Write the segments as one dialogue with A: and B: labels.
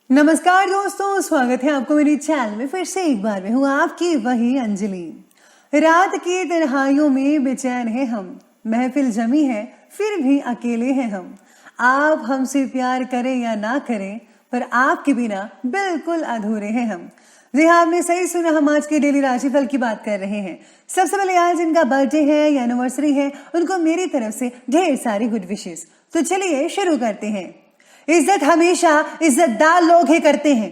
A: नमस्कार दोस्तों, स्वागत है आपको मेरी चैनल में। फिर से एक बार मैं हूँ आपकी वही अंजलि। रात की तन्हाइयों में बेचैन है हम, महफिल जमी है फिर भी अकेले हैं हम। आप हमसे प्यार करें या ना करें, पर आपके बिना बिल्कुल अधूरे हैं हम। जी हाँ, आपने सही सुना, हम आज के डेली राशिफल की बात कर रहे हैं। सबसे पहले आज जिनका बर्थडे है या एनिवर्सरी है, उनको मेरी तरफ से ढेर सारी गुड विशेस। तो चलिए शुरू करते हैं। इज्जत हमेशा इज्जतदार लोग ही करते हैं।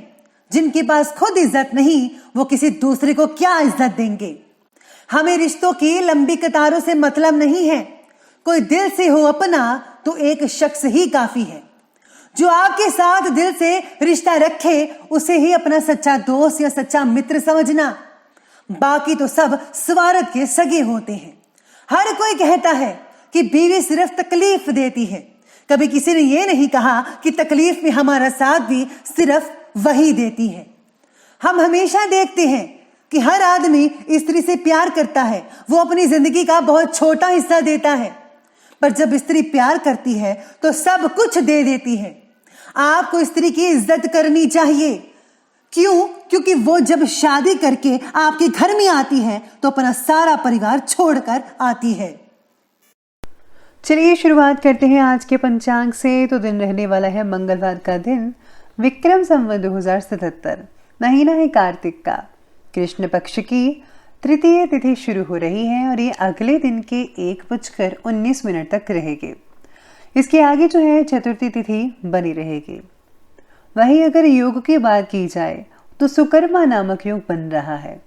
A: जिनके पास खुद इज्जत नहीं, वो किसी दूसरे को क्या इज्जत देंगे। हमें रिश्तों की लंबी कतारों से मतलब नहीं है। कोई दिल से हो अपना तो एक शख्स ही काफी है। जो आपके साथ दिल से रिश्ता रखे, उसे ही अपना सच्चा दोस्त या सच्चा मित्र समझना। बाकी तो सब स्वार्थ के सगे होते हैं। हर कोई कहता है कि बीवी सिर्फ तकलीफ देती है। कभी किसी ने यह नहीं कहा कि तकलीफ में हमारा साथ भी सिर्फ वही देती है। हम हमेशा देखते हैं कि हर आदमी स्त्री से प्यार करता है, वो अपनी जिंदगी का बहुत छोटा हिस्सा देता है। पर जब स्त्री प्यार करती है तो सब कुछ दे देती है। आपको स्त्री की इज्जत करनी चाहिए। क्यों? क्योंकि वो जब शादी करके आपके घर में आती है तो अपना सारा परिवार छोड़कर आती है। चलिए शुरुआत करते हैं आज के पंचांग से। तो दिन रहने वाला है मंगलवार का दिन, विक्रम संवत 2077, महीना है कार्तिक का, कृष्ण पक्ष की तृतीय तिथि शुरू हो रही है और ये अगले दिन के 1:19 तक रहेगी। इसके आगे जो है चतुर्थी तिथि बनी रहेगी। वहीं अगर योग की बात की जाए तो सुकर्मा नामक योग बन रहा है।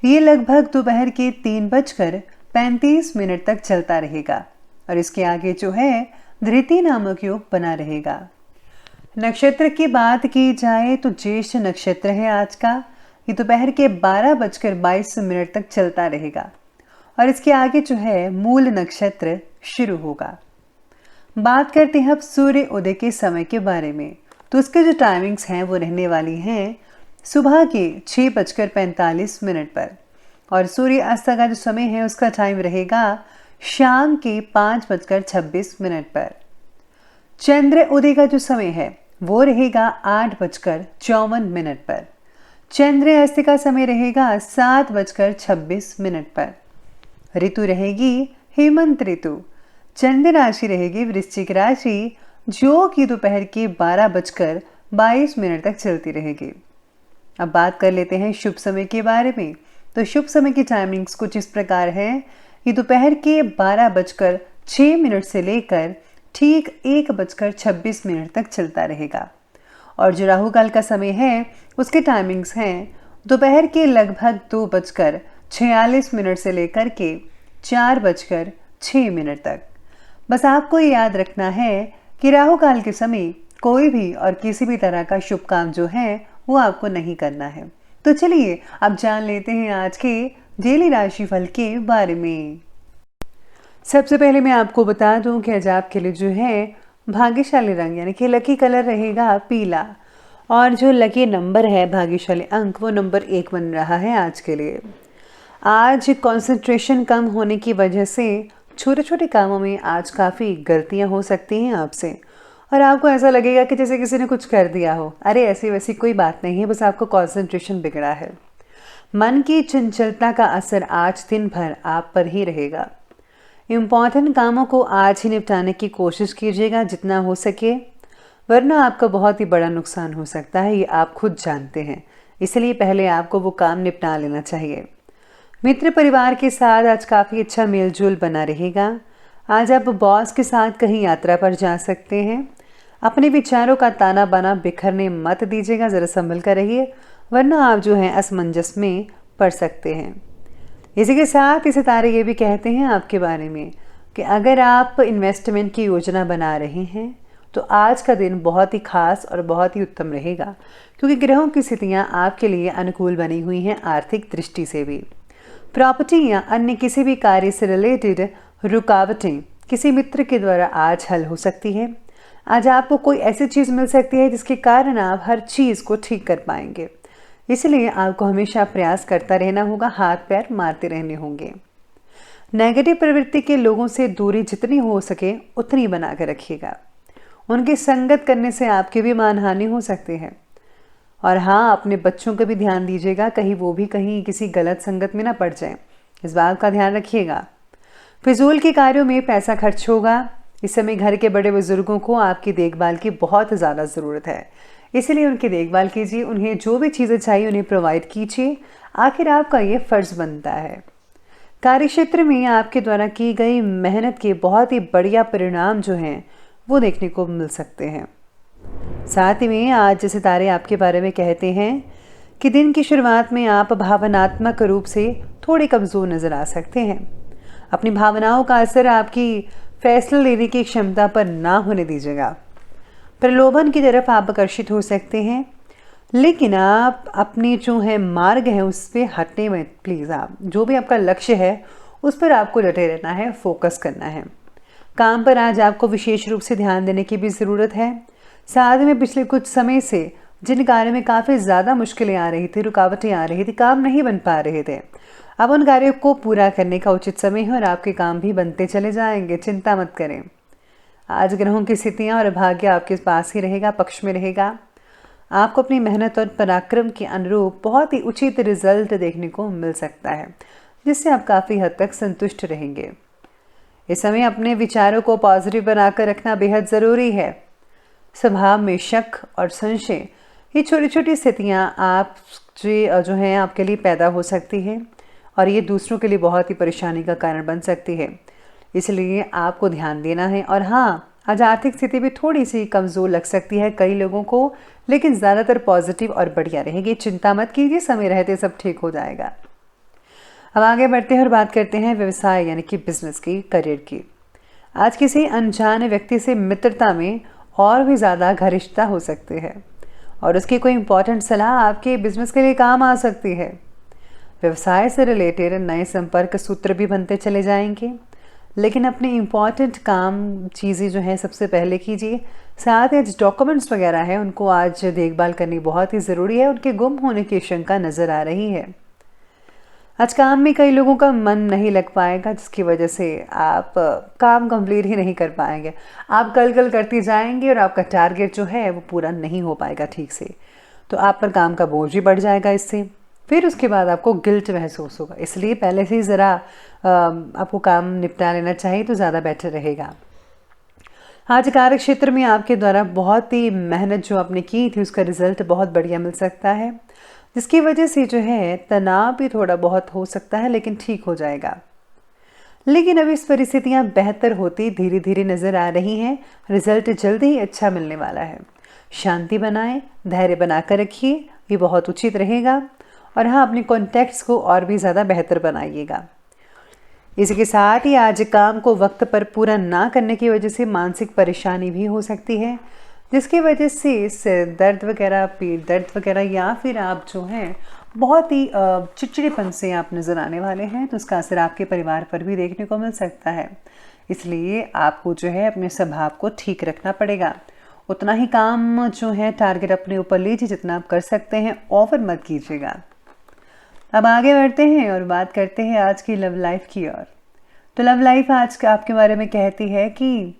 A: ये लगभग दोपहर के 3:35 तक चलता रहेगा और इसके आगे जो है धृति नामक योग बना रहेगा। नक्षत्र की बात की जाए तो ज्येष्ठ नक्षत्र है आज का। ये दोपहर के 12:22 तक चलता रहेगा और इसके आगे जो है मूल नक्षत्र शुरू होगा। बात करते हैं अब सूर्य उदय के समय के बारे में। तो उसके जो टाइमिंग्स हैं वो रहने वाली हैं सुबह के 6:45 पर और सूर्य अस्त का जो समय है उसका टाइम रहेगा शाम के 5:26 पर। चंद्र उदय का जो समय है वो रहेगा 8:54 पर। चंद्र अस्त का समय रहेगा 7:26 पर। ऋतु रहेगी हेमंत ऋतु। चंद्र राशि रहेगी वृश्चिक राशि, जो कि दोपहर के 12:22 तक चलती रहेगी। अब बात कर लेते हैं शुभ समय के बारे में। तो शुभ समय की टाइमिंग्स कुछ इस प्रकार है। ये दोपहर के 12:06 से लेकर ठीक 1:26 तक चलता रहेगा और जो राहु काल का समय है उसके टाइमिंग्स हैं दोपहर के लगभग 2:46 से लेकर के 4:06 तक। बस आपको याद रखना है कि राहु काल के समय कोई भी और किसी भी तरह का शुभ काम जो है वो आपको नहीं करना है। तो चलिए अब जान लेते हैं आज के डेली राशिफल के बारे में। सबसे पहले मैं आपको बता दूं कि आज आपके लिए जो है भाग्यशाली रंग यानी कि लकी कलर रहेगा पीला और जो लकी नंबर है भाग्यशाली अंक वो नंबर 1 बन रहा है आज के लिए। आज कंसंट्रेशन कम होने की वजह से छोटे छोटे कामों में आज काफ़ी गलतियां हो सकती हैं आपसे और आपको ऐसा लगेगा कि जैसे किसी ने कुछ कर दिया हो। अरे ऐसी वैसी कोई बात नहीं है, बस आपको कंसंट्रेशन बिगड़ा है। मन की चंचलता का असर आज दिन भर आप पर ही रहेगा। इम्पॉर्टेंट कामों को आज ही निपटाने की कोशिश कीजिएगा जितना हो सके, वरना आपका बहुत ही बड़ा नुकसान हो सकता है, ये आप खुद जानते हैं। इसलिए पहले आपको वो काम निपटा लेना चाहिए। मित्र परिवार के साथ आज काफ़ी अच्छा मेलजोल बना रहेगा। आज आप बॉस के साथ कहीं यात्रा पर जा सकते हैं। अपने विचारों का ताना बाना बिखरने मत दीजिएगा, ज़रा संभल कर रहिए, वरना आप जो हैं असमंजस में पड़ सकते हैं। इसी के साथ इस सितारे ये भी कहते हैं आपके बारे में कि अगर आप इन्वेस्टमेंट की योजना बना रहे हैं तो आज का दिन बहुत ही खास और बहुत ही उत्तम रहेगा, क्योंकि ग्रहों की स्थितियाँ आपके लिए अनुकूल बनी हुई हैं आर्थिक दृष्टि से भी। प्रॉपर्टी या अन्य किसी भी कार्य से रिलेटेड रुकावटें किसी मित्र के द्वारा आज हल हो सकती है। आज आपको कोई ऐसी चीज़ मिल सकती है जिसके कारण आप हर चीज़ को ठीक कर पाएंगे। इसलिए आपको हमेशा प्रयास करता रहना होगा, हाथ पैर मारते रहने होंगे। नेगेटिव प्रवृत्ति के लोगों से दूरी जितनी हो सके उतनी बना कर रखिएगा। उनकी संगत करने से आपकी भी मानहानि हो सकती है। और हाँ, अपने बच्चों का भी ध्यान दीजिएगा, कहीं वो भी कहीं किसी गलत संगत में ना पड़ जाए, इस बात का ध्यान रखिएगा। फिजूल के कार्यों में पैसा खर्च होगा। इस समय घर के बड़े बुजुर्गों को आपकी देखभाल की बहुत ज़्यादा ज़रूरत है, इसलिए उनकी देखभाल कीजिए, उन्हें जो भी चीज़ें चाहिए उन्हें प्रोवाइड कीजिए, आखिर आपका ये फ़र्ज़ बनता है। कार्यक्षेत्र में आपके द्वारा की गई मेहनत के बहुत ही बढ़िया परिणाम जो हैं वो देखने को मिल सकते हैं। साथ ही में आज सितारे आपके बारे में कहते हैं कि दिन की शुरुआत में आप भावनात्मक रूप से थोड़े कमज़ोर नज़र आ सकते हैं। अपनी भावनाओं का असर आपकी फैसला लेने की क्षमता पर ना होने दीजिएगा। प्रलोभन की तरफ आप आकर्षित हो सकते हैं, लेकिन आप अपनी जो है मार्ग है उस पर हटने में प्लीज़, आप जो भी आपका लक्ष्य है उस पर आपको डटे रहना है, फोकस करना है। काम पर आज आपको विशेष रूप से ध्यान देने की भी ज़रूरत है। साथ में पिछले कुछ समय से जिन कार्यों में काफ़ी ज़्यादा मुश्किलें आ रही थी, रुकावटें आ रही थी, काम नहीं बन पा रहे थे, अब उन कार्यों को पूरा करने का उचित समय है और आपके काम भी बनते चले जाएंगे, चिंता मत करें। आज ग्रहों की स्थितियाँ और भाग्य आपके पास ही रहेगा, पक्ष में रहेगा। आपको अपनी मेहनत और पराक्रम के अनुरूप बहुत ही उचित रिजल्ट देखने को मिल सकता है, जिससे आप काफ़ी हद तक संतुष्ट रहेंगे। इस समय अपने विचारों को पॉजिटिव बनाकर रखना बेहद ज़रूरी है। स्वभाव में शक और संशय, ये छोटी छोटी स्थितियाँ आप जो हैं आपके लिए पैदा हो सकती है और ये दूसरों के लिए बहुत ही परेशानी का कारण बन सकती है, इसलिए आपको ध्यान देना है। और हाँ, आज आर्थिक स्थिति भी थोड़ी सी कमज़ोर लग सकती है कई लोगों को, लेकिन ज़्यादातर पॉजिटिव और बढ़िया रहेगी। चिंता मत कीजिए, समय रहते सब ठीक हो जाएगा। अब आगे बढ़ते हैं और बात करते हैं व्यवसाय यानी कि बिजनेस की, करियर की। आज किसी अनजान व्यक्ति से मित्रता में और भी ज़्यादा घनिष्ठता हो सकती है और उसकी कोई इंपॉर्टेंट सलाह आपके बिजनेस के लिए काम आ सकती है। व्यवसाय से रिलेटेड नए संपर्क सूत्र भी बनते चले जाएंगे, लेकिन अपने इम्पॉर्टेंट काम चीज़ें जो हैं सबसे पहले कीजिए। साथ ही आज डॉक्यूमेंट्स वगैरह हैं उनको आज देखभाल करनी बहुत ही ज़रूरी है, उनके गुम होने की आशंका नज़र आ रही है। आज काम में कई लोगों का मन नहीं लग पाएगा, जिसकी वजह से आप काम कंप्लीट ही नहीं कर पाएंगे। आप कल करते जाएंगे और आपका टारगेट जो है वो पूरा नहीं हो पाएगा ठीक से, तो आप पर काम का बोझ भी बढ़ जाएगा इससे। फिर उसके बाद आपको गिल्ट महसूस होगा, इसलिए पहले से ही ज़रा आपको काम निपटा लेना चाहिए तो ज़्यादा बेटर रहेगा। आज कार्य क्षेत्र में आपके द्वारा बहुत ही मेहनत जो आपने की थी उसका रिजल्ट बहुत बढ़िया मिल सकता है, जिसकी वजह से जो है तनाव भी थोड़ा बहुत हो सकता है, लेकिन ठीक हो जाएगा। लेकिन अब इस परिस्थितियां बेहतर होती धीरे धीरे नज़र आ रही हैं, रिजल्ट जल्दी ही अच्छा मिलने वाला है। शांति बनाएं, धैर्य बनाकर रखिए, ये बहुत उचित रहेगा। और हाँ, अपने कॉन्टैक्ट्स को और भी ज़्यादा बेहतर बनाइएगा। इसके साथ ही आज काम को वक्त पर पूरा ना करने की वजह से मानसिक परेशानी भी हो सकती है, जिसकी वजह से सिर दर्द वगैरह, पेट दर्द वगैरह, या फिर आप जो हैं बहुत ही चिड़चिड़ेपन से आप नज़र आने वाले हैं, तो उसका असर आपके परिवार पर भी देखने को मिल सकता है। इसलिए आपको जो है अपने स्वभाव को ठीक रखना पड़ेगा। उतना ही काम जो है टारगेट अपने ऊपर लीजिए जितना आप कर सकते हैं, ओवर मत कीजिएगा। अब आगे बढ़ते हैं और बात करते हैं आज की लव लाइफ की ओर। तो लव लाइफ आज आपके बारे में कहती है कि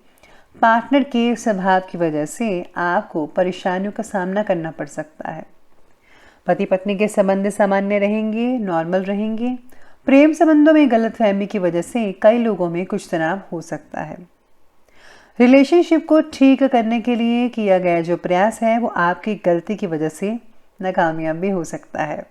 A: पार्टनर के स्वभाव की वजह से आपको परेशानियों का सामना करना पड़ सकता है। पति पत्नी के संबंध सामान्य रहेंगे, नॉर्मल रहेंगे। प्रेम संबंधों में गलतफहमी की वजह से कई लोगों में कुछ तनाव हो सकता है। रिलेशनशिप को ठीक करने के लिए किया गया जो प्रयास है वो आपकी गलती की वजह से नाकामयाब भी हो सकता है।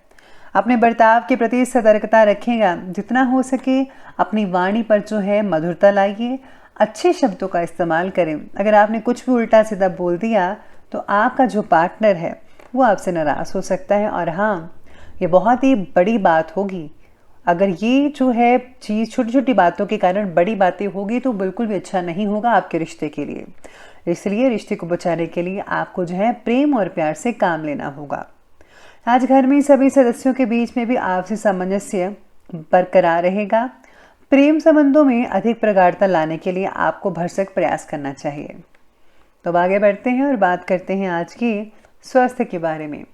A: अपने बर्ताव के प्रति सतर्कता रखिएगा, जितना हो सके अपनी वाणी पर जो है मधुरता लाइए, अच्छे शब्दों का इस्तेमाल करें। अगर आपने कुछ भी उल्टा सीधा बोल दिया तो आपका जो पार्टनर है वो आपसे नाराज़ हो सकता है। और हाँ, ये बहुत ही बड़ी बात होगी। अगर ये जो है चीज़ छोटी छोटी बातों के कारण बड़ी बातें होगी तो बिल्कुल भी अच्छा नहीं होगा आपके रिश्ते के लिए। इसलिए रिश्ते को बचाने के लिए आपको जो है प्रेम और प्यार से काम लेना होगा। आज घर में सभी सदस्यों के बीच में भी आपसी सामंजस्य बरकरार रहेगा। प्रेम संबंधों में अधिक प्रगाढ़ता लाने के लिए आपको भरसक प्रयास करना चाहिए। तो अब आगे बढ़ते हैं और बात करते हैं आज की स्वास्थ्य के बारे में।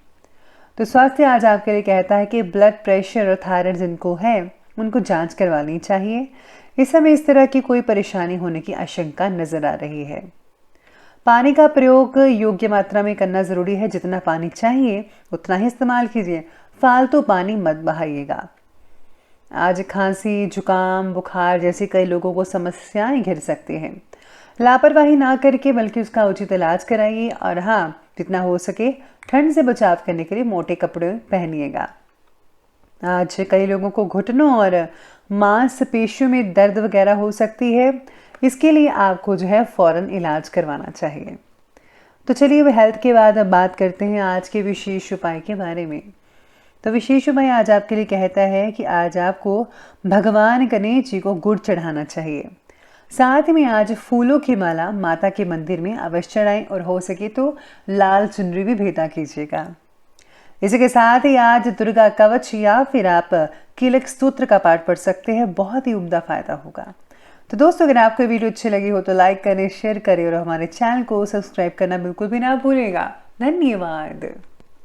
A: तो स्वास्थ्य आज आपके लिए कहता है कि ब्लड प्रेशर और थायराइड जिनको है उनको जांच करवानी चाहिए। इस समय इस तरह की कोई परेशानी होने की आशंका नजर आ रही है। पानी का प्रयोग योग्य मात्रा में करना ज़रूरी है। जितना पानी चाहिए उतना ही इस्तेमाल कीजिए, फालतू पानी मत बहाइएगा। आज खांसी, जुकाम, बुखार जैसी कई लोगों को समस्याएं घिर सकती हैं। लापरवाही ना करके बल्कि उसका उचित इलाज कराइए और हाँ, जितना हो सके ठंड से बचाव करने के लिए मोटे कपड़े पहनिएगा। आज कई लोगों को घुटनों और मांसपेशियों में दर्द वगैरह हो सकती है। इसके लिए आपको जो है फ़ौरन इलाज करवाना चाहिए। तो चलिए अब हेल्थ के बाद अब बात करते हैं आज के विशेष उपाय के बारे में। तो विशेष उपाय आज आपके लिए कहता है कि आज आपको भगवान गणेश जी को गुड़ चढ़ाना चाहिए। साथ में आज फूलों की माला माता के मंदिर में अवश्य चढ़ाएं और हो सके तो लाल चुनरी भी भेंटा कीजिएगा। इसी के साथ ही आज दुर्गा कवच या फिर आप कीलक स्तोत्र का पाठ पढ़ सकते हैं, बहुत ही उम्दा फायदा होगा। तो दोस्तों, अगर आपको वीडियो अच्छी लगी हो तो लाइक करें, शेयर करें और हमारे चैनल को सब्सक्राइब करना बिल्कुल भी ना भूलिएगा। धन्यवाद।